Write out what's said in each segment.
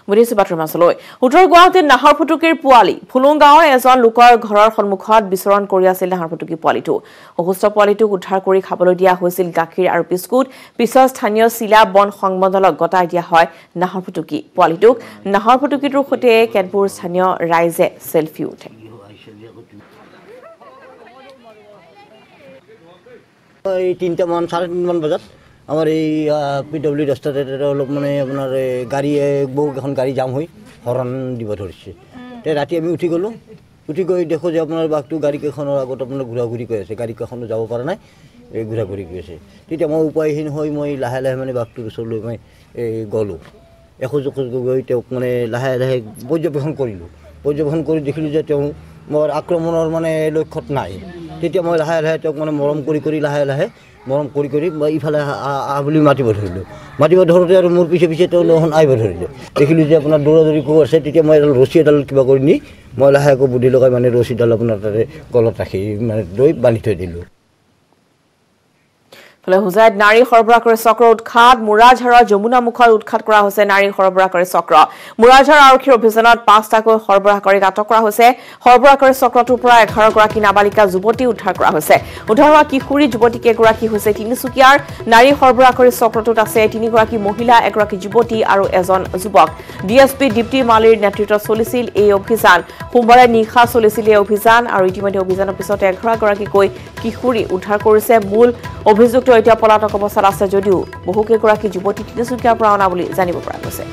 বুধিছো বাতৰি মাছলৈ উত্তৰ গুৱাহাটীৰ নাহৰফুটুকীৰ পোৱালি ফুলুং গাঁৱৰ এজন লোকৰ ঘৰৰ সন্মুখত বিচৰণ কৰি আছিল নাহৰফুটুকী পোৱালিটো অসুস্থ পোৱালিটোক উদ্ধাৰ কৰি খাবলৈ দিয়া হৈছিল গাখীৰ আৰু বিস্কুট পিছত স্থানীয় চিলা বন সংবন্ধলক গতাই দিয়া হয় নাহৰফুটুকী পোৱালিটোক নাহৰফুটুকীটোৰ সৈতে কেতবোৰ স্থানীয় ৰাইজে সেলফি উঠে এই 3টা মান 3:30 বজাত আমার এই পিডব্লিউ রাস্তাতে অলপ মানে আপনার গাড়ি বহুকেইখন গাড়ি জাম হৈ হৰণ দিব ধৰিছে তে ৰাতি আমি উঠি গ'লোঁ উঠি গৈ দেখো যে আপোনাৰ বাঘটো গাড়ীকেইখনৰ আগত আপোনাৰ ঘূৰা-ঘূৰি কৰি আছে গাড়ীকেইখনো যাব পৰা নাই এই ঘূৰা-ঘূৰি কৰি আছে তেতিয়া মই উপায়হীন হৈ মই লাহে লাহে মানে বাঘটোৰ ওচৰলৈ মই গ'লোঁ এখোজ গৈ তেওঁক মানে লাহে লাহে পৰ্যবেক্ষণ কৰিলোঁ পৰ্যবেক্ষণ কৰি দেখিলোঁ যে তেওঁ মোৰ আক্ৰমণৰ মানে লক্ষ্যত নাই তেতিয়া মই লাহে লাহে তেওঁক মানে মৰম কৰি লাহে লাহে মৰম কৰি ইফালে বুলি মাতিব ধৰিলোঁ মাতিব ধৰোঁতে আৰু মোৰ পিছে পিছে তেওঁ লহন আহিব ধৰিলে দেখিলোঁ যে আপোনাৰ দৌৰা-দৌৰি কৰি আছে তেতিয়া মই এডাল ৰছী এডাল কিবা কৰি নি মই লাহেকৈ বুদ্ধি লগাই মানে ৰছীডাল আপোনাৰ তাতে গলত ৰাখি মানে লৈ বান্ধি থৈ দিলোঁ হুজাইত নাৰী সৰবৰাহকাৰী চক্ৰ উৎখাত মুৰাঝাৰৰ যমুনামুখত উৎখাত কৰা হৈছে নাৰী সৰবৰাহকাৰী চক্ৰ মুৰাঝাৰ আৰক্ষীৰ অভিযানত 5টাকৈ সৰবৰাহকাৰীক আটক কৰা হৈছে সৰবৰাহকাৰী চক্ৰটোৰ পৰা 11 গৰাকী নাবালিকা যুৱতী উদ্ধাৰ কৰা হৈছে উদ্ধাৰ হোৱা কিশোৰী যুৱতী কেইগৰাকী হৈছে তিনিচুকীয়াৰ নাৰী সৰবৰাহকাৰী চক্ৰটোত আছে 3 গৰাকী মহিলা এগৰাকী যুৱতী আৰু এজন যুৱক ডিএসপি দীপ্তি মালিৰ নেতৃত্বত চলিছিল এই অভিযান সোমবাৰে নিশা চলিছিল এই অভিযান আৰু ইতিমধ্যে অভিযানৰ পিছত 11 গৰাকীকৈ কিশোৰী উদ্ধাৰ কৰিছে মূল অভিযুক্ত এতিয়া পলাতক অৱস্থাত আছে যদিও বহুকেইগৰাকী যুৱতী তিনিচুকীয়াৰ পৰা অনা বুলি জানিব পৰা গৈছে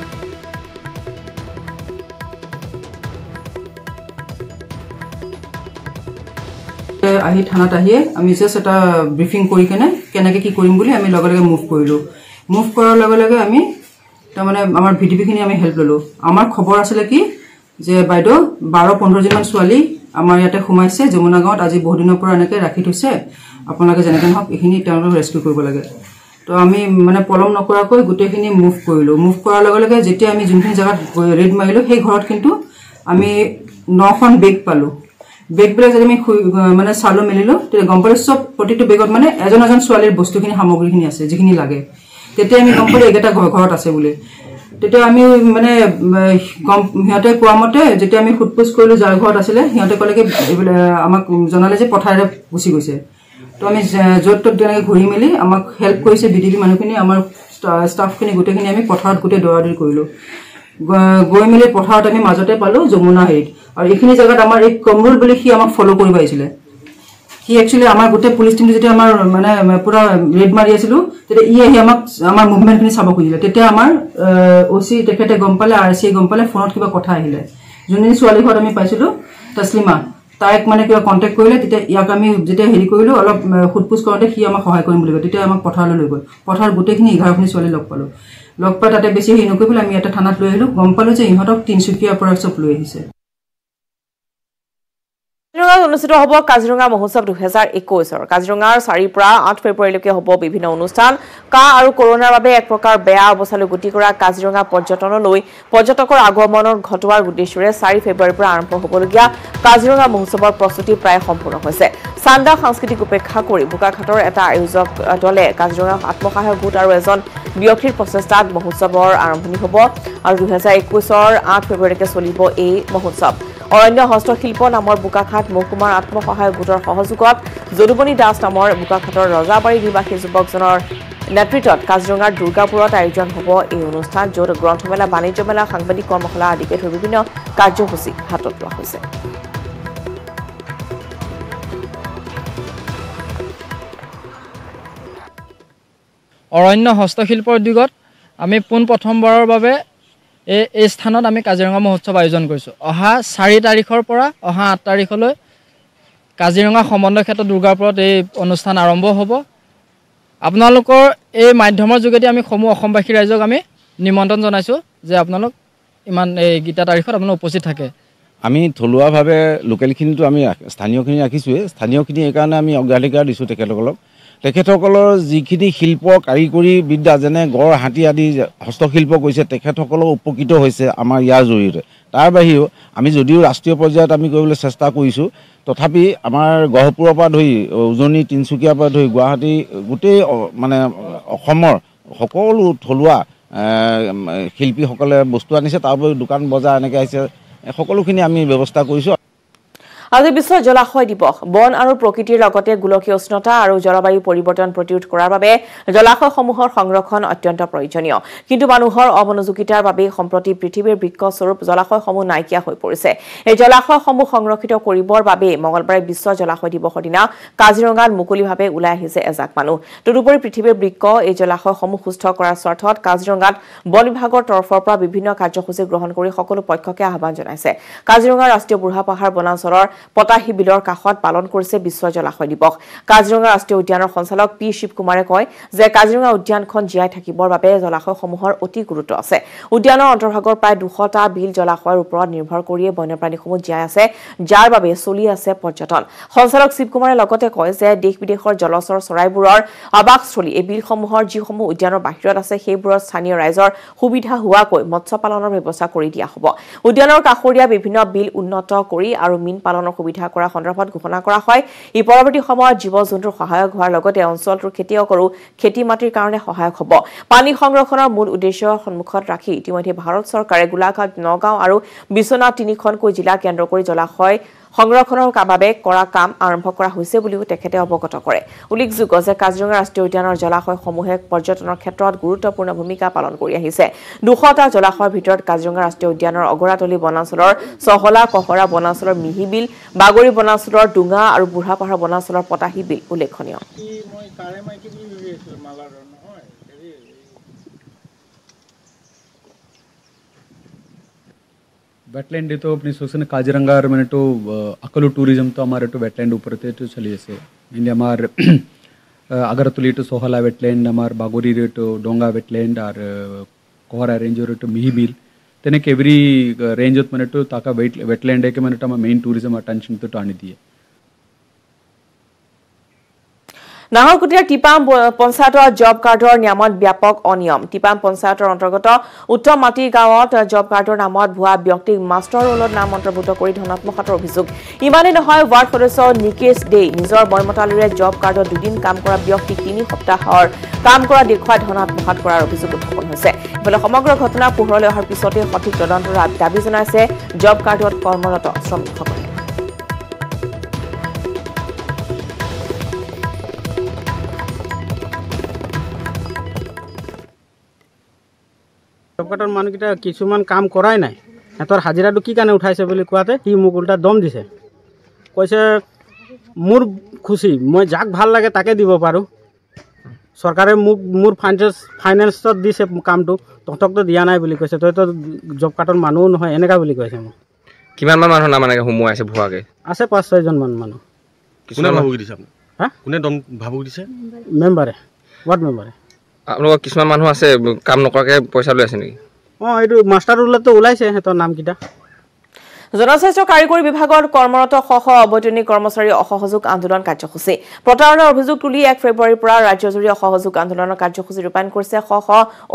আহি থানাত আহিয়ে আমি জাস্ট এটা ব্ৰিফিং কৰি কেনেকৈ কি কৰিম বুলি আমি লগে লগে মুভ কৰিলোঁ মুভ কৰাৰ লগে লগে আমি তাৰমানে আমাৰ ভিডিপিখিনি আমি হেল্প ল'লোঁ আমাৰ খবৰ আছিলে কি যে বাইদেউ 12-15 জন ছোৱালী আমাৰ ইয়াতে সোমাইছে যমুনা গাঁৱত আজি বহু দিনৰ পৰা এনেকৈ ৰাখি থৈছে আপোনালোকে যেনেকৈ হওক এইখিনি তেওঁলোকক ৰেস্কিউ কৰিব লাগে তো আমি মানে পলম নকৰাকৈ গোটেইখিনি মুভ কৰিলোঁ মুভ কৰাৰ লগে লগে যেতিয়া আমি যোনখিনি জেগাত ৰেড মাৰিলোঁ সেই ঘৰত কিন্তু আমি 9খন বেগ পালোঁ বেগবিলাক যদি আমি মানে চালোঁ মেলিলোঁ তেতিয়া গম পালোঁ চব প্ৰতিটো বেগত মানে এজন ছোৱালীৰ বস্তুখিনি সামগ্ৰীখিনি আছে যিখিনি লাগে তেতিয়া আমি গম পালোঁ এইকেইটা ঘৰত আছে বুলি তেতিয়া আমি মানে সিহঁতে কোৱা মতে যেতিয়া আমি ফুটপোষ্ট কৰিলোঁ যাৰ ঘৰত আছিলে সিহঁতে ক'লে কি আমাক জনালে যে পথাৰেৰে গুচি গৈছে তো আমি য'ত ত'ত তেনেকৈ ঘূৰি মেলি আমাক হেল্প কৰিছে বিডিপি মানুহখিনি আমাৰ ষ্টাফখিনি গোটেইখিনি আমি পথাৰত গোটেই দৌৰা-দৌৰি কৰিলোঁ গৈ মেলি পথাৰত আমি মাজতে পালোঁ যমুনা হেৰিত আৰু এইখিনি জেগাত আমাৰ এই কমৰুল বুলি সি আমাক ফ'ল' কৰিব আহিছিলে সি একচুৱেলি আমাৰ গোটেই পুলিচ টিমটো যেতিয়া আমাৰ মানে পুৰা ৰেড মাৰি আছিলোঁ তেতিয়া ই আহি আমাক আমাৰ মুভমেণ্টখিনি চাব খুজিলে তেতিয়া আমাৰ অচি তেখেতে গম পালে RCA গম পালে ফোনত কিবা কথা আহিলে যোনজনী ছোৱালী ঘৰত আমি পাইছিলোঁ তছলিমা তাইক মানে কিবা কণ্টেক্ট কৰিলে তেতিয়া ইয়াক আমি যেতিয়া হেৰি কৰিলোঁ অলপ সোধপোছ কৰোঁতে সি আমাক সহায় কৰিম বুলি কয় তেতিয়া আমাক পথাৰলৈ লৈ গ'ল পথাৰত গোটেইখিনি 11খিনি ছোৱালী লগ পালোঁ লগ পাই তাতে বেছি হেৰি নকৰি পেলাই আমি এটা থানাত লৈ আহিলোঁ গম পালোঁ যে ইহঁতক তিনিচুকীয়াৰ পৰা চব লৈ আহিছে অনুষ্ঠিত হ'ব কাজিৰঙা মহোৎসৱ 2021 কাজিৰঙাৰ 4 পৰা 8 ফেব্ৰুৱাৰীলৈকে হ'ব বিভিন্ন অনুষ্ঠান কাহ আৰু কৰোনাৰ বাবে এক প্ৰকাৰ বেয়া অৱস্থালৈ গতি কৰা কাজিৰঙা পৰ্যটনলৈ পৰ্যটকৰ আগমনৰ ঘটোৱাৰ উদ্দেশ্যৰে 4 ফেব্ৰুৱাৰীৰ পৰা আৰম্ভ হ'বলগীয়া কাজিৰঙা মহোৎসৱৰ প্ৰস্তুতি প্ৰায় সম্পূৰ্ণ হৈছে চান্দা সাংস্কৃতিক উপেক্ষা কৰি বোকাখাটৰ এটা আয়োজক দলে কাজিৰঙা আত্মসহায়ক গোট আৰু এজন ব্যক্তিৰ প্ৰচেষ্টাত মহোৎসৱৰ আৰম্ভণি হ'ব আৰু 2021ৰ 8 ফেব্ৰুৱাৰীলৈকে চলিব এই মহোৎসৱ অৰণ্য হস্তশিল্প নামৰ বোকাখাট মহকুমাৰ আত্মসহায়ক গোটৰ সহযোগত যদুমণি দাস নামৰ বোকাখাটৰ ৰজাবাৰী নিবাসী যুৱকজনৰ নেতৃত্বত কাজিৰঙাৰ দুৰ্গাপুৰত আয়োজন হ'ব এই অনুষ্ঠান য'ত গ্ৰন্থমেলা বাণিজ্য মেলা সাংবাদিক কৰ্মশালা আদিকে ধৰি বিভিন্ন কাৰ্যসূচী হাতত লোৱা হৈছে অৰণ্য হস্তশিল্প উদ্যোগত আমি পোনপ্ৰথমবাৰৰ বাবে এই স্থানত আমি কাজিৰঙা মহোৎসৱ আয়োজন কৰিছোঁ অহা 4 তাৰিখৰ পৰা অহা 8 তাৰিখলৈ কাজিৰঙা সমন্বয় ক্ষেত্ৰ দুৰ্গাপুৰত এই অনুষ্ঠান আৰম্ভ হ'ব আপোনালোকৰ এই মাধ্যমৰ যোগেদি আমি সমূহ অসমবাসী ৰাইজক আমি নিমন্ত্ৰণ জনাইছোঁ যে আপোনালোক ইমান এই গীতা তাৰিখত আপোনালোক উপস্থিত থাকে আমি থলুৱাভাৱে লোকেলখিনিতো আমি স্থানীয়খিনি ৰাখিছোঁৱে স্থানীয়খিনি এইকাৰণে আমি অগ্ৰাধিকাৰ দিছোঁ তেখেতসকলৰ যিখিনি শিল্প কাৰিকৰী বিদ্যা যেনে গড় হাতী আদি হস্তশিল্প কৰিছে তেখেতসকলক উপকৃত হৈছে আমাৰ ইয়াৰ জৰিয়তে তাৰ বাহিৰেও আমি যদিও ৰাষ্ট্ৰীয় পৰ্যায়ত আমি কৰিবলৈ চেষ্টা কৰিছোঁ তথাপি আমাৰ গহপুৰৰ পৰা ধৰি উজনি তিনিচুকীয়াৰ পৰা ধৰি গুৱাহাটী গোটেই মানে অসমৰ সকলো থলুৱা শিল্পীসকলে বস্তু আনিছে, তাৰ উপৰিও দোকান বজাৰ এনেকৈ আহিছে, সকলোখিনি আমি ব্যৱস্থা কৰিছোঁ। আজি বিশ্ব জলাশয় দিৱস। বন আৰু প্ৰকৃতিৰ লগতে গোলকীয় উষ্ণতা আৰু জলবায়ু পৰিৱৰ্তন প্ৰতিৰোধ কৰাৰ বাবে জলাশয়সমূহৰ সংৰক্ষণ অত্যন্ত প্ৰয়োজনীয়। কিন্তু মানুহৰ অমনোযোগিতাৰ বাবে সম্প্ৰতি পৃথিৱীৰ বৃক্ষস্বৰূপ জলাশয়সমূহ নাইকিয়া হৈ পৰিছে। এই জলাশয়সমূহ সংৰক্ষিত কৰিবৰ বাবে মঙলবাৰে বিশ্ব জলাশয় দিৱসৰ দিনা কাজিৰঙাত মুকলিভাৱে ওলাই আহিছে এজাক মানুহ। তদুপৰি পৃথিৱীৰ বৃক্ষ এই জলাশয়সমূহ সুস্থ কৰাৰ স্বাৰ্থত কাজিৰঙাত বন বিভাগৰ তৰফৰ পৰা বিভিন্ন কাৰ্যসূচী গ্ৰহণ কৰি সকলো পক্ষকে আহ্বান জনাইছে। কাজিৰঙা ৰাষ্ট্ৰীয় বুঢ়াপাহাৰ বনাঞ্চলৰ পতাহী বিলৰ কাষত পালন কৰিছে বিশ্ব জলাশয় দিৱস। কাজিৰঙা ৰাষ্ট্ৰীয় উদ্যানৰ সঞ্চালক পি শিৱকুমাৰে কয় যে কাজিৰঙা উদ্যানখন জীয়াই থাকিবৰ বাবে জলাশয়সমূহৰ অতি গুৰুত্ব আছে। উদ্যানৰ অন্তৰ্ভাগৰ প্ৰায় 200টা বিল জলাশয়ৰ ওপৰত নিৰ্ভৰ কৰিয়ে বন্যপ্ৰাণীসমূহ জীয়াই আছে, যাৰ বাবে চলি আছে পৰ্যটন। সঞ্চালক শিৱকুমাৰে লগতে কয় যে দেশ বিদেশৰ জলচৰ চৰাইবোৰৰ আৱাসস্থলী এই বিলসমূহৰ যিসমূহ উদ্যানৰ বাহিৰত আছে সেইবোৰত স্থানীয় ৰাইজৰ সুবিধা হোৱাকৈ মৎস্য পালনৰ ব্যৱস্থা কৰি দিয়া হ'ব। উদ্যানৰ কাষৰীয়া বিভিন্ন বিল উন্নত কৰি আৰু মীন পালনৰ সুবিধা কৰা সন্দৰ্ভত ঘোষণা কৰা হয়। ই পৰৱৰ্তী সময়ত জীৱ-জন্তুৰ সহায়ক হোৱাৰ লগতে অঞ্চলটোৰ খেতিয়কৰো খেতি মাটিৰ কাৰণে সহায়ক হ'ব। পানী সংৰক্ষণৰ মূল উদ্দেশ্যৰ সন্মুখত ৰাখি ইতিমধ্যে ভাৰত চৰকাৰে গোলাঘাট, নগাঁও আৰু বিশ্বনাথ 3খনকৈ জিলা কেন্দ্ৰ কৰি জলাশয় সংৰক্ষণৰ বাবে কৰা কাম আৰম্ভ কৰা হৈছে বুলিও তেখেতে অৱগত কৰে। উল্লেখযোগ্য যে কাজিৰঙা ৰাষ্ট্ৰীয় উদ্যানৰ জলাশয়সমূহে পৰ্যটনৰ ক্ষেত্ৰত গুৰুত্বপূৰ্ণ ভূমিকা পালন কৰি আহিছে। 200টা জলাশয়ৰ ভিতৰত কাজিৰঙা ৰাষ্ট্ৰীয় উদ্যানৰ অগৰাতলী বনাঞ্চলৰ চহলা কহৰা বনাঞ্চলৰ মিহিবিল, বাগৰি বনাঞ্চলৰ ডুঙা আৰু বুঢ়াপাহাৰ বনাঞ্চলৰ পতাহী বিল উল্লেখনীয়। वेटलैंड तो अपनी सोचने काजीरंगा मैंने तो अकलू टूरिज्म तो हमारे तो वेटलैंड ऊपर थे तो चलिए से इंडिया हमार अगरतली तो सोहला वेटलैंड हमार बागोरी रे तो डोंगा वेटलैंड और कोहरा रेंज रे तो मिहीबिल तेने केवरी रेंज मैंने तो ताका वेटलैंड है कि मैंने तो मेन टूरिज्म अटेंशन तो टाणी दिए। নাহৰকুটীয়া টিপাম পঞ্চায়তৰ জব কাৰ্ডৰ নামত ব্যাপক অনিয়ম। টিপাম পঞ্চায়তৰ অন্তৰ্গত উত্তম মাটি গাঁৱত জব কাৰ্ডৰ নামত ভুৱা ব্যক্তিক মাষ্টাৰ ৰোলত নাম অন্তৰ্ভুক্ত কৰি ধনাত্মকতাৰ অভিযোগ। ইমানেই নহয়, ৱাৰ্ড সদস্য নিকেশ দে নিজৰ বয়মতালিৰে জব কাৰ্ডত 2 দিন কাম কৰা ব্যক্তিক 3 সপ্তাহৰ কাম কৰা দেখুৱাই ধনাত্মকতা কৰাৰ অভিযোগ উত্থাপন হৈছে। ইফালে সমগ্ৰ ঘটনা পোহৰলৈ অহাৰ পিছতে সঠিক তদন্তৰ দাবী জনাইছে জব কাৰ্ডত কৰ্মৰত শ্ৰমিকসকলে। জব কাৰ্ডৰ মানুহকেইটা কিছুমান কাম কৰাই নাই, সিহঁতৰ হাজিৰাটো কি কাৰণে উঠাইছে বুলি কোৱাতে সি মোক উল্টা দম দিছে। কৈছে মোৰ খুচি, মই যাক ভাল লাগে তাকে দিব পাৰোঁ, চৰকাৰে মোক মোৰ ফাইনেন্সত দিছে কামটো, তহঁতকতো দিয়া নাই বুলি কৈছে, তইতো জব কাৰ্ডৰ মানুহো নহয়, এনেকুৱা বুলি কৈছে মোক। কিমানমান মানুহ নাম এনেকৈ সোমোৱাইছে ভুৱাকৈ? আছে 5-6জন মান মানুহ। কোনে ভাবুকি দিছে? হা, কোনে ভাবুকি দিছে? মেম্বাৰে, ৱাৰ্ড মেম্বাৰে। আপোনালোকৰ কিছুমান মানুহ আছে কাম নকৰাকৈ পইচা লৈ আছে নেকি? অঁ, এইটো মাষ্টাৰ ৰোলতো ওলাইছে সিহঁতৰ নামকেইটা। জনস্বাস্থ্য কাৰিকৰী বিভাগত কৰ্মৰত অবৈতনিক কৰ্মচাৰী অসহযোগ আন্দোলন কাৰ্যসূচী। প্ৰতাৰণাৰ অভিযোগ তুলি 1 ফেব্ৰুৱাৰীৰ পৰা ৰাজ্যজুৰি অসহযোগ আন্দোলনৰ কাৰ্যসূচী ৰূপায়ণ কৰিছে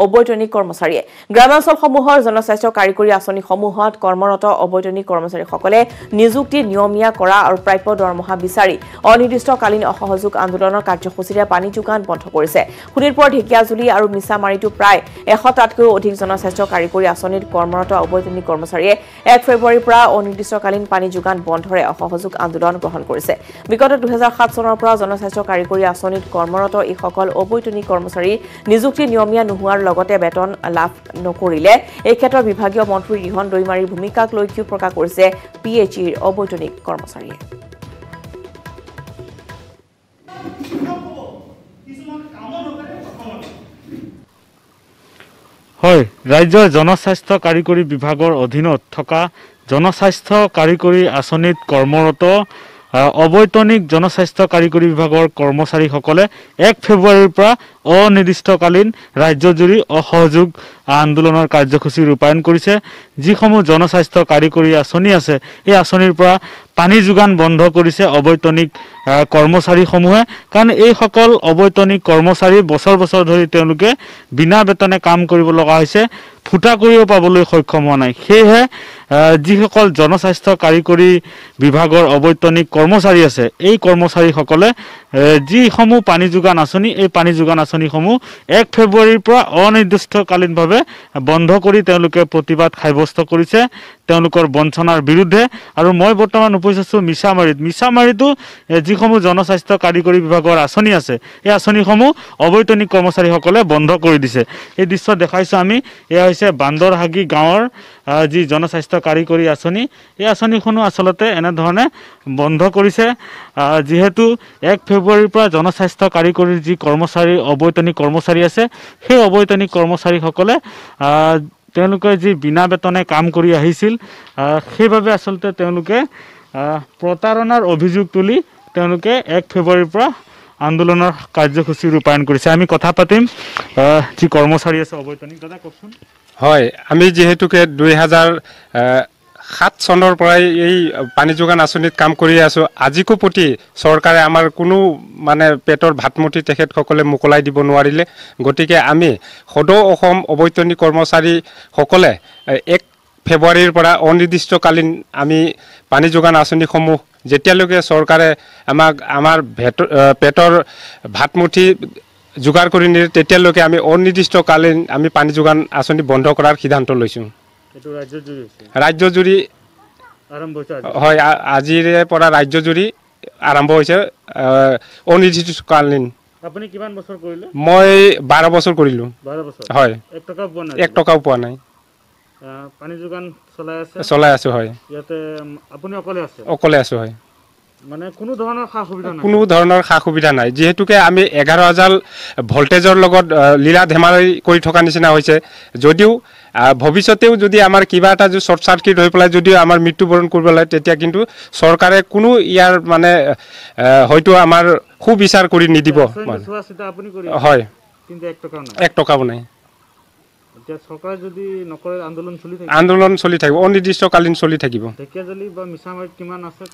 অবৈতনিক কৰ্মচাৰীয়ে। গ্ৰামাঞ্চলসমূহৰ জনস্বাস্থ্য কাৰিকৰী আঁচনিসমূহত কৰ্মৰত অবৈতনিক কৰ্মচাৰীসকলে নিযুক্তি নিয়মীয়া কৰা আৰু প্ৰাপ্য দৰমহা বিচাৰি অনিৰ্দিষ্টকালীন অসহযোগ আন্দোলনৰ কাৰ্যসূচীৰে পানী যোগান বন্ধ কৰিছে। শোণিতপুৰ, ঢেকিয়াজুলি আৰু মিছামাৰীতো প্ৰায় 100টাতকৈও অধিক জনস্বাস্থ্য কাৰিকৰী আঁচনিত কৰ্মৰত অবৈতনিক কৰ্মচাৰীয়ে 1 ফেব্ৰুৱাৰীৰ পৰা অনিৰ্দিষ্টকালীন পানী যোগান বন্ধৰে অসহযোগ আন্দোলন গ্ৰহণ কৰিছে। বিগত 2007 চনৰ পৰা জনস্বাস্থ্য কাৰিকৰী আঁচনিত কৰ্মৰত এইসকল অবৈতনিক কৰ্মচাৰী নিযুক্তি নিয়মীয়া নোহোৱাৰ লগতে বেতন লাভ নকৰিলে এই ক্ষেত্ৰত বিভাগীয় মন্ত্ৰী ৰিহন দৈমাৰীৰ ভূমিকাক লৈ ক্ষোভ প্ৰকাশ কৰিছে PHEৰ অবৈতনিক কৰ্মচাৰীয়ে। হয়, ৰাজ্যৰ জনস্বাস্থ্য কাৰিকৰী বিভাগৰ অধীনত থকা জনস্বাস্থ্য কাৰিকৰী আঁচনিত কৰ্মৰত অবৈতনিক জনস্বাস্থ্য কাৰিকৰী বিভাগৰ কৰ্মচাৰীসকলে 1 ফেব্ৰুৱাৰীৰ পৰা অনিৰ্দিষ্টকালীন ৰাজ্যজুৰি অসহযোগ আন্দোলনৰ কাৰ্যসূচী ৰূপায়ণ কৰিছে। যিসমূহ জনস্বাস্থ্য কাৰিকৰী আঁচনি আছে এই আঁচনিৰ পৰা পানী যোগান বন্ধ কৰিছে অবৈতনিক কৰ্মচাৰীসমূহে। কাৰণ এইসকল অবৈতনিক কৰ্মচাৰী বছৰ বছৰ ধৰি তেওঁলোকে বিনা বেতনে কাম কৰিব লগা হৈছে, ফুটা কৰিব পাবলৈ সক্ষম হোৱা নাই। সেয়েহে যিসকল জনস্বাস্থ্য কাৰিকৰী বিভাগৰ অবৈতনিক কৰ্মচাৰী আছে এই কৰ্মচাৰীসকলে যিসমূহ পানী যোগান আঁচনি এই পানী যোগান আঁচনিসমূহ 1 ফেব্ৰুৱাৰীৰ পৰা অনিৰ্দিষ্টকালীনভাৱে বন্ধ কৰি তেওঁলোকে প্ৰতিবাদ সাব্যস্ত কৰিছে তেওঁলোকৰ বঞ্চনাৰ বিৰুদ্ধে। আৰু মই বৰ্তমান উপস্থিত আছোঁ মিছামাৰীতো যিসমূহ জনস্বাস্থ্য কাৰিকৰী বিভাগৰ আঁচনি আছে এই আঁচনিসমূহ অবৈতনিক কৰ্মচাৰীসকলে বন্ধ কৰি দিছে। এই দৃশ্য দেখাইছোঁ আমি। এয়া হৈছে বান্দৰহাগী গাঁৱৰ যি জনস্বাস্থ্য কাৰিকৰী আঁচনি এই আঁচনিখনো আচলতে এনেধৰণে বন্ধ কৰিছে যিহেতু 1 ফেব্ৰুৱাৰীৰ পৰা জনস্বাস্থ্য কাৰিকৰীৰ যি কৰ্মচাৰী অবৈতনিক কৰ্মচাৰী আছে সেই অবৈতনিক কৰ্মচাৰীসকলে তেওঁলোকে যি বিনা বেতনে কাম কৰি আহিছিল সেইবাবে আচলতে তেওঁলোকে প্ৰতাৰণাৰ অভিযোগ তুলি তেওঁলোকে 1 ফেব্ৰুৱাৰীৰ পৰা আন্দোলনৰ কাৰ্যসূচী ৰূপায়ণ কৰিছে। আমি কথা পাতিম যি কৰ্মচাৰী আছে অবৈতনিক। দাদা কওকচোন। হয়, আমি যেহেতুকে 2007 চনৰ পৰাই এই পানী যোগান আঁচনিত কাম কৰি আছোঁ। আজিকো প্ৰতি চৰকাৰে আমাৰ কোনো মানে পেটৰ ভাতমুঠি তেখেতসকলে মোকলাই দিব নোৱাৰিলে। গতিকে আমি সদৌ অসম অবৈতনিক কৰ্মচাৰীসকলে 1 ফেব্ৰুৱাৰীৰ পৰা অনিৰ্দিষ্টকালীন আমি পানী যোগান আঁচনিসমূহ যেতিয়ালৈকে চৰকাৰে আমাক আমাৰ পেটৰ ভাতমুঠি যোগাৰ কৰি নিয়ে তেতিয়ালৈকে আমি অনিৰ্দিষ্টকালীন আমি পানী যোগান আঁচনি বন্ধ কৰাৰ সিদ্ধান্ত লৈছোঁ। ৰাজ্যজুৰি আৰম্ভ হৈছে। হয়, আজিৰে পৰা ৰাজ্যজুৰি আৰম্ভ হৈছে অনিৰ্দিষ্টকালীন। আপুনি কিমান বছৰ কৰিলে? মই 12 বছৰ কৰিলোঁ। 12 বছৰ? হয়। 1 টকাও পোৱা নাই? 1 টকাও পোৱা নাই। পানী যোগান চলাই আছোঁ। হয়। ইয়াতে আপুনি অকলে আছে? অকলে আছোঁ। হয়। মানে কোনো ধৰণৰ সা সুবিধা নাই? কোনো ধৰণৰ সা সুবিধা নাই। যিহেতুকে আমি 11,000 ভল্টেজৰ লগত লীলা ধেমালি কৰি থকা নিচিনা হৈছে। যদিও ভৱিষ্যতেও যদি আমাৰ কিবা এটা শ্বৰ্ট চাৰ্কিট হৈ পেলাই যদিও আমাৰ মৃত্যুবৰণ কৰিব লাগে তেতিয়া কিন্তু চৰকাৰে কোনো ইয়াৰ মানে হয়তো আমাৰ সুবিচাৰ কৰি নিদিব। হয়, 1 টকাও নাই। চৰকাৰে যদি নকৰে আন্দোলন চলি থাকিব অনিৰ্দিষ্টকালীন চলি থাকিব। ঢেকিয়াজুলি বা মিছামাৰীত কিমান আছে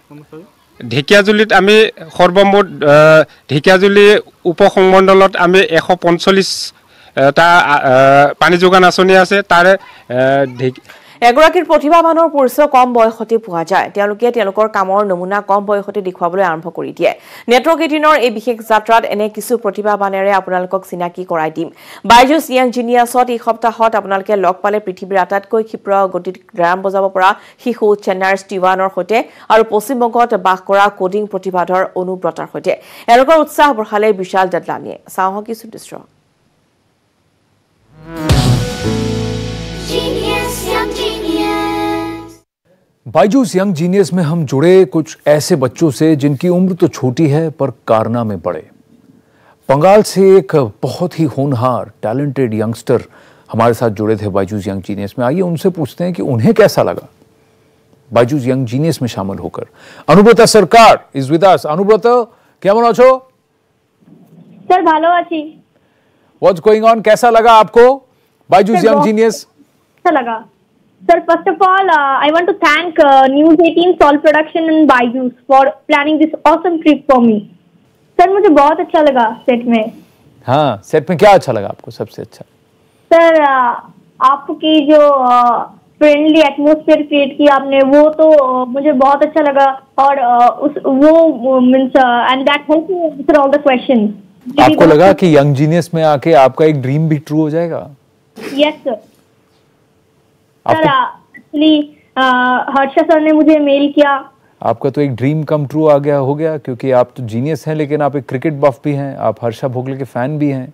কৰ্মচাৰী? ঢেকিয়াজুলিত আমি সৰ্বমুঠ ঢেকিয়াজুলি উপসংমণ্ডলত আমি 145টা পানী যোগান আঁচনি আছে। তাৰে এগৰাকীৰ প্ৰতিভাৱানৰ পৰিচয় কম বয়সতে পোৱা যায়। তেওঁলোকৰ কামৰ নমুনা কম বয়সতে দেখুৱাবলৈ আৰম্ভ কৰি দিয়ে। নেটৱৰ্ক 18ৰ এই বিশেষ যাত্ৰাত এনে কিছু প্ৰতিভাৱানেৰে আপোনালোকক চিনাকি কৰাই দিম। বাইজুছ য়াং জিনিয়াছত এই সপ্তাহত আপোনালোকে লগ পালে পৃথিৱীৰ আটাইতকৈ ক্ষীপ্ৰ গতিত ড্ৰাম বজাব পৰা শিশু চেন্নাইৰ ষ্টিৱানৰ সৈতে আৰু পশ্চিমবংগত বাস কৰা কোডিং প্ৰতিভাধৰ অনুব্ৰতাৰ সৈতে। এওঁলোকৰ উৎসাহ বঢ়ালে বিশাল দাদলানিয়ে। চাওঁ কিছু দৃশ্য। बायजूस यंग जीनियस में हम जुड़े कुछ ऐसे बच्चों से जिनकी उम्र तो छोटी है पर कारनामे बड़े। बंगाल से एक बहुत ही होनहार टैलेंटेड यंगस्टर हमारे साथ जुड़े थे बायजूस यंग जीनियस में। आइए उनसे पूछते हैं कि उन्हें कैसा लगा बायजूस यंग जीनियस में शामिल होकर। अनुब्रता सरकार इज विद अस। अनुब्रता केमन आछो? सर ভালো আছি। What's going on? कैसा लगा आपको बायजूस यंग जीनियस? अच्छा लगा। Sir, first of all, I want to thank News 18 Sol Production and Byju's for planning this awesome trip for me. Sir, मुझे बहुत अच्छा लगा सेट में। हाँ, सेट में क्या अच्छा लगा आपको सबसे अच्छा? Sir, आपकी जो फ्रेंडली एटमॉस्फेयर क्रिएट की आपने वो तो मुझे बहुत अच्छा लगा और वो means and that help me answer all the questions. आपको लगा कि यंग जीनियस में आके आपका एक ड्रीम भी ट्रू हो जाएगा? Yes sir. Sir actually Harsha sir ने मुझे मेल किया। आपका तो एक ड्रीम कम ट्रू आ गया हो गया क्योंकि आप तो जीनियस हैं लेकिन आप एक क्रिकेट बफ भी हैं। आप हर्षा भोगले के फैन भी हैं।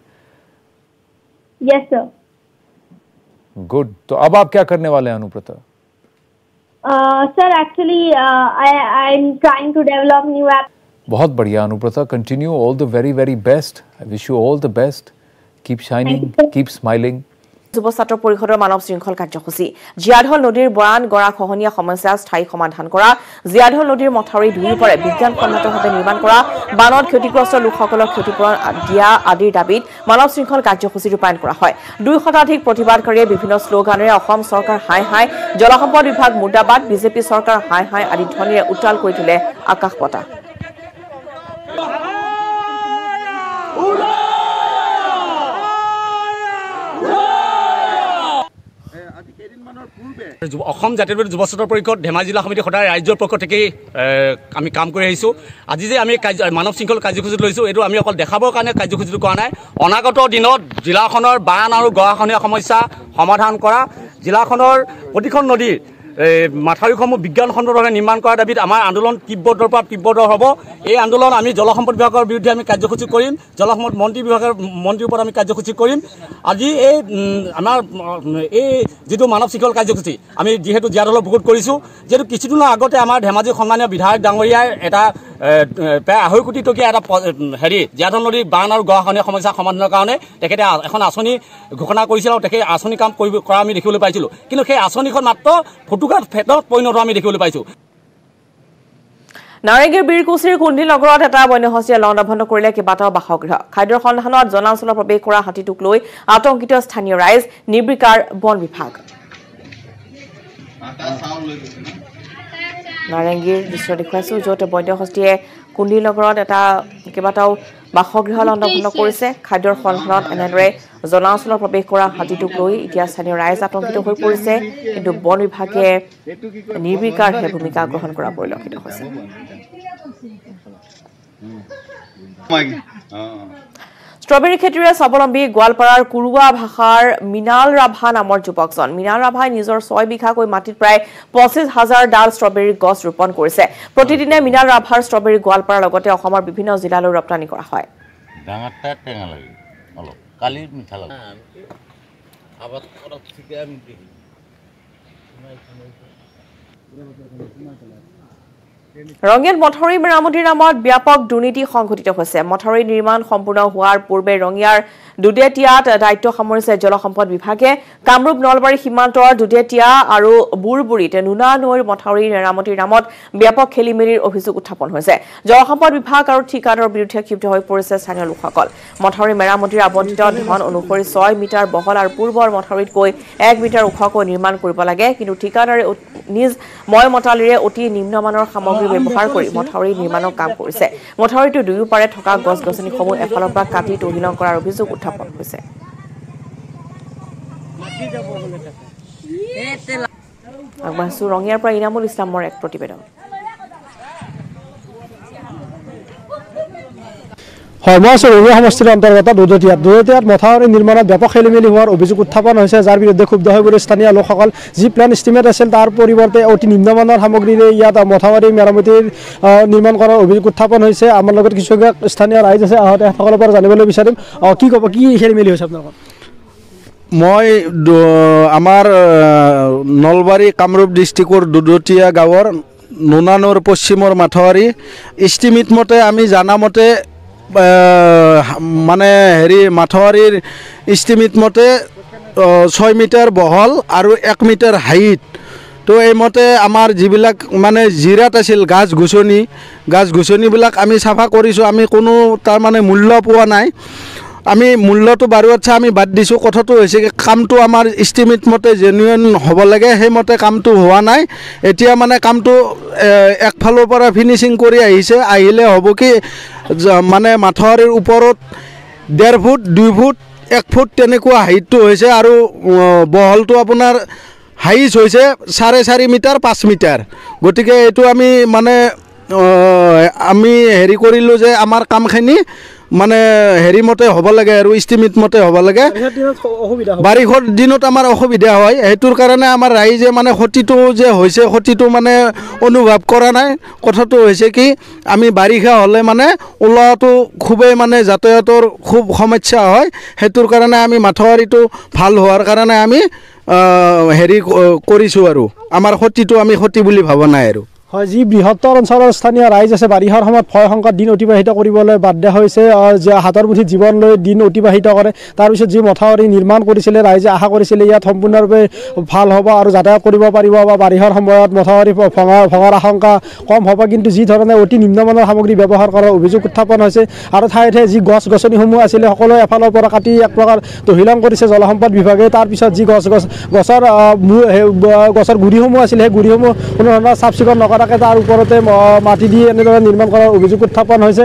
Yes sir. गुड। तो अब आप क्या करने वाले हैं Anubrata? Sir actually I am trying to develop new app. बहुत बढ़िया Anubrata, continue. All the very very best. I wish you all the best. Keep shining, keep smiling. যুৱ ছাত্ৰ পৰিষদৰ মানৱ শৃংখল কাৰ্যসূচী। জীয়াঢল নদীৰ বৰাণ গৰা খহনীয়া সমস্যা স্থায়ী সমাধান কৰা, জীয়াঢল নদীৰ মথাউৰি ধুই পৰে বিজ্ঞানসন্মতভাৱে নিৰ্মাণ কৰা, বানত ক্ষতিগ্ৰস্ত লোকসকলক ক্ষতিপূৰণ দিয়া আদিৰ দাবীত মানৱ শৃংখল কাৰ্যসূচী ৰূপায়ণ কৰা হয়। 2 শতাধিক প্ৰতিবাদকাৰীয়ে বিভিন্ন শ্লোগানেৰে অসম চৰকাৰ হাই হাই, জলসম্পদ বিভাগ মুৰ্দাবাদ, বিজেপি চৰকাৰ হাই হাই আদি ধ্বনিৰে উত্তাল কৰি তোলে আকাশ বতাহ। অসম জাতীয় যুৱ ছাত্ৰ পৰিষদ ধেমাজি জিলা সমিতি সদায় ৰাজ্যৰ পক্ষ থেকেই আমি কাম কৰি আহিছোঁ। আজি যে আমি মানৱ শৃংখল কাৰ্যসূচীত লৈছোঁ, এইটো আমি অকল দেখাবৰ কাৰণে কাৰ্যসূচীটো কৰা নাই। অনাগত দিনত জিলাখনৰ বান আৰু গৰাখহনীয়া সমস্যা সমাধান কৰা, জিলাখনৰ প্ৰতিখন নদীৰ মাথাউৰিসমূহ বিজ্ঞানসন্মতভাৱে নিৰ্মাণ কৰাৰ দাবীত আমাৰ আন্দোলন তীব্ৰতৰ পৰা তীব্ৰতৰ হ'ব। এই আন্দোলন আমি জলসম্পদ বিভাগৰ বিৰুদ্ধে আমি কাৰ্যসূচী কৰিম, জলসম্পদ মন্ত্ৰীৰ ওপৰত আমি কাৰ্যসূচী কৰিম। আজি এই আমাৰ এই যিটো মানৱ শৃংখল কাৰ্যসূচী আমি যিহেতু জীয়াদলৰ বুকুত কৰিছোঁ, যিহেতু কিছুদিনৰ আগতে আমাৰ ধেমাজি সন্মানীয় বিধায়ক ডাঙৰীয়াই এটা প্ৰায় 2.5 কোটি টকীয়া এটা জীয়াদল নদীৰ বান আৰু গৰাখহনীয়া সমস্যা সমাধানৰ কাৰণে তেখেতে এখন আঁচনি ঘোষণা কৰিছিল আৰু তেখেতে আঁচনি কাম কৰা আমি দেখিবলৈ পাইছিলোঁ। কিন্তু সেই আঁচনিখন মাত্ৰ ফটোকাত ফেটত পৰিণত আমি দেখিবলৈ পাইছোঁ। নাৰেঙ্গীৰ বীৰকুছিৰ কুণ্ডিল নগৰত এটা বন্যহস্তীয়ে লণ্ডভণ্ড কৰিলে কেইবাটাও বাসগৃহ। খাদ্যৰ সন্ধানত জনাঞ্চলত প্ৰৱেশ কৰা হাতীটোক লৈ আতংকিত স্থানীয় ৰাইজ, নিৰ্বিকাৰ বন বিভাগ। নাৰেঙ্গীৰ দৃশ্য দেখুৱাইছো, য'ত বন্যহস্তীয়ে কুণ্ডিল নগৰত এটা কেইবাটাও বাসগৃহ লণ্ডভণ্ড কৰিছে। খাদ্যৰ সন্ধানত এনেদৰে জনাঞ্চলত প্ৰৱেশ কৰা হাতীটোক লৈ এতিয়া স্থানীয় ৰাইজ আতংকিত হৈ পৰিছে, কিন্তু বন বিভাগে নিৰ্বিকাৰহে ভূমিকা গ্ৰহণ কৰা পৰিলক্ষিত হৈছে। ষ্ট্ৰবেৰী খেতিৰে স্বাৱলম্বী গোৱালপাৰাৰ কুৰুৱা ভাষাৰ মৃণাল ৰাভা নামৰ যুৱকজন। মৃণাল ৰাভাই নিজৰ 6 বিঘাকৈ মাটিত প্ৰায় 25,000 ডাল ষ্ট্ৰবেৰীৰ গছ ৰোপণ কৰিছে। প্ৰতিদিনে মৃণাল ৰাভাৰ ষ্ট্ৰবেৰী গোৱালপাৰাৰ লগতে অসমৰ বিভিন্ন জিলালৈ ৰপ্তানি কৰা হয়। ৰঙিয়াত মথাউৰি মেৰামতিৰ নামত ব্যাপক দুৰ্নীতি সংঘটিত হৈছে। মথাউৰি নিৰ্মাণ সম্পূৰ্ণ হোৱাৰ পূৰ্বে ৰঙিয়াৰ দুধেটিয়াত দায়িত্ব সামৰিছে জলসম্পদ বিভাগে। কামৰূপ নলবাৰী সীমান্তৰ দুধেটিয়া আৰু বুৰবুৰীত নুনা নৈৰ মথাউৰি মেৰামতিৰ নামত ব্যাপক খেলিমেলিৰ অভিযোগ উত্থাপন হৈছে। জলসম্পদ বিভাগ আৰু ঠিকাদাৰৰ বিৰুদ্ধে ক্ষুব্ধ হৈ পৰিছে স্থানীয় লোকসকল। মথাউৰি মেৰামতিৰ আবণ্টিত ধন অনুসৰি 6 মিটাৰ বহল আৰু পূৰ্বৰ মথাউৰিতকৈ 1 মিটাৰ ওখকৈ নিৰ্মাণ কৰিব লাগে, কিন্তু ঠিকাদাৰে নিজ মতালিৰে অতি নিম্নমানৰ সামগ্ৰী ব্যৱহাৰ কৰি মথাউৰি নিৰ্মাণৰ কাম কৰিছে। মথাউৰিটোৰ দুয়োপাৰে থকা গছ-গছনিসমূহ এফালৰ পৰা কাটি তহিলং কৰাৰ অভিযোগ উত্থাপন হৈছে। আগবাঢ়িছো ৰঙিয়াৰ পৰা ইনামুল ইছলামৰ এক প্ৰতিবেদন। হয়, মই আছোঁ ৰঙিয়া সমষ্টিৰ অন্তৰ্গত দুধেটিয়াত মথাউৰি নিৰ্মাণত ব্যাপক খেলিমেলি হোৱাৰ অভিযোগ উত্থাপন হৈছে, যাৰ বিৰুদ্ধে ক্ষুব্ধ হৈ পৰিছে স্থানীয় লোকসকল। যি প্লেন এষ্টিমেট আছিল তাৰ পৰিৱৰ্তে অতি নিম্নমানৰ সামগ্ৰীৰে ইয়াত মথাউৰি মেৰামতিৰ নিৰ্মাণ কৰাৰ অভিযোগ উত্থাপন হৈছে। আমাৰ লগত কিছুসংখ্যক স্থানীয় ৰাইজ আছে, আহোঁতে সকলোৰে পৰা জানিবলৈ বিচাৰিম কি ক'ব, কি খেলিমেলি হৈছে আপোনালোকৰ? মই আমাৰ নলবাৰী কামৰূপ ডিষ্ট্ৰিক্টৰ দুধেটিয়া গাঁৱৰ নুনানৈৰ পশ্চিমৰ মাথাউৰি এষ্টিমেট মতে আমি জানামতে মানে মাথাউৰিৰ এষ্টিমেট মতে 6 মিটাৰ বহল আৰু 1 মিটাৰ হাইট। তো এইমতে আমাৰ যিবিলাক মানে জিৰাত আছিল গাছ-গছনিবিলাক আমি চাফা কৰিছোঁ, আমি কোনো তাৰমানে মূল্য পোৱা নাই। আমি মূল্যটো বাৰু আচ্ছা আমি বাদ দিছোঁ। কথাটো হৈছে কামটো আমাৰ এষ্টিমেট মতে জেনুইন হ'ব লাগে, সেইমতে কামটো হোৱা নাই। এতিয়া মানে কামটো একফালৰ পৰা ফিনিচিং কৰি আহিলে হ'ব কি মানে মাথাউৰিৰ ওপৰত 1.5 ফুট 2 ফুট 1 ফুট তেনেকুৱা হাইটটো হৈছে, আৰু বহলটো আপোনাৰ হাইট হৈছে 4.5 মিটাৰ 5 মিটাৰ। গতিকে এইটো আমি মানে কৰিলোঁ যে আমাৰ কামখিনি মানে মতে হ'ব লাগে আৰু এষ্টিমেট মতে হ'ব লাগে। বাৰিষাৰ দিনত আমাৰ অসুবিধা হয়, সেইটোৰ কাৰণে আমাৰ ৰাইজে মানে ক্ষতিটো যে হৈছে ক্ষতিটো মানে অনুভৱ কৰা নাই। কথাটো হৈছে কি আমি বাৰিষা হ'লে মানে ওলোৱাটো খুবেই মানে যাতায়াতৰ খুব সমস্যা হয়, সেইটোৰ কাৰণে আমি মাথাউৰিটো ভাল হোৱাৰ কাৰণে আমি কৰিছোঁ, আৰু আমাৰ ক্ষতিটো আমি ক্ষতি বুলি ভবা নাই আৰু। হয়, যি বৃহত্তৰ অঞ্চলৰ স্থানীয় ৰাইজ আছে বাৰিষাৰ সময়ত ভয় শংকাত দিন অতিবাহিত কৰিবলৈ বাধ্য হৈছে, যে হাতৰ মুঠিত জীৱন লৈ দিন অতিবাহিত কৰে। তাৰপিছত যি মথাউৰি নিৰ্মাণ কৰিছিলে ৰাইজে আশা কৰিছিলে ইয়াত সম্পূৰ্ণৰূপে ভাল হ'ব আৰু যাতায়াত কৰিব পাৰিব বা বাৰিষাৰ সময়ত মথাউৰি ভঙাৰ আশংকা কম হ'ব, কিন্তু যি ধৰণে অতি নিম্নমানৰ সামগ্ৰী ব্যৱহাৰ কৰাৰ অভিযোগ উত্থাপন হৈছে। আৰু ঠায়ে ঠায়ে যি গছ-গছনিসমূহ আছিলে সকলোৱে এফালৰ পৰা কাটি এক প্ৰকাৰ তহিলং কৰিছে জলসম্পদ বিভাগে। তাৰপিছত যি গছৰ গুৰিসমূহ আছিলে সেই গুৰিসমূহ কোনো ধৰণৰ চাফ চিকুণ নকৰাকৈ তাৰ ওপৰতে মাটি দি এনেদৰে নিৰ্মাণ কৰাৰ অভিযোগ উত্থাপন হৈছে।